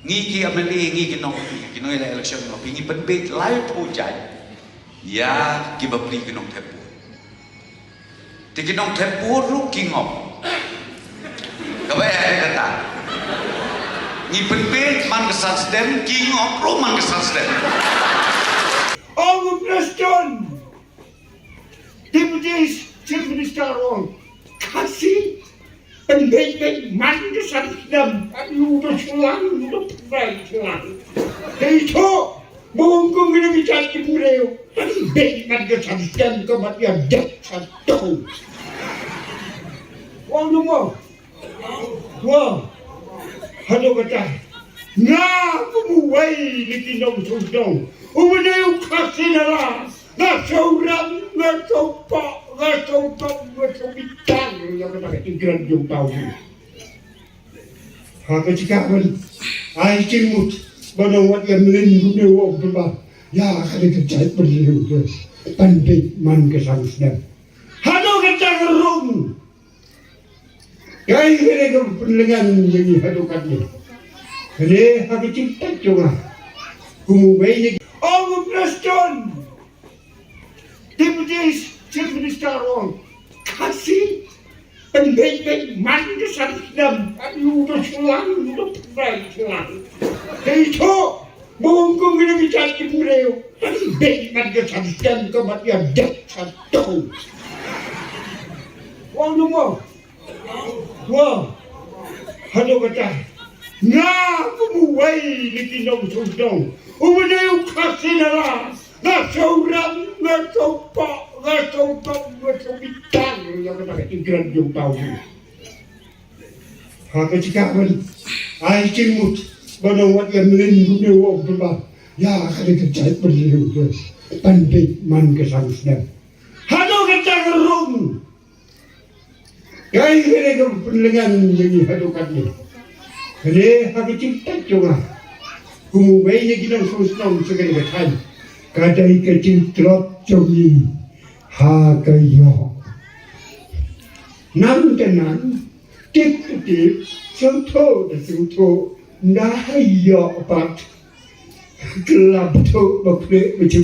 ngiki ameli ngiki kinong ila election no pingi penbit lai pujai ya kibapli kinong tepu ti kinong tepu ru kingop kabaya kata ni penbit man kesasdem kingop ru man kesasdem Our President, Deputy Chief Minister on kasih pendidik mandesan dan udah selang udah baik selang. Itu mungkin kita bicara di Pureo pendidik mandesan dan kemudian dek satu. Wang lumah, wah, halo kata, nah pemuai di Kinong Sudong. Umayo kasi na lang, nasaurang, nasaupa, nasaubitang, yung nakatigrad yung tao. Hakasikaman, ay kimut, banawat yung linggo na ba? Ya, kalikacay pa rin pandit man kasang snap. Hano ka tagarong? Kaya yung pinlangan yung hadukat niya. Kaya hakasikat yung kumubay niya. Our President, Deputy Chief Minister on kasih pendidik mandesan dan udah selang udah baik selang. Itu mungkin kita bicara di Pureo pendidik mandesan dan kemudian dek satu. Wang lumah, wah, halo kata, nah pemuai di Kinong Sudong. Umayo kasi na lang, nasaurang, nasaupa, nasubitang, yung nakatigrad yung tao. Hakasikaman, ay kimut, banawat yung linggo na ba? Ya, kalikacay pa rin pandit man kasang snap. Hano ka tagarong? Kaya yung pinlangan yung hadukat niya. Kaya hakasikat yung kumubay niya ginang susnong sa kaligatan. Kaday kacintrot jogi hagayo. Nandanan, tip-tip, sungto na sungto, nahayo pat. Kelab to bakle, macam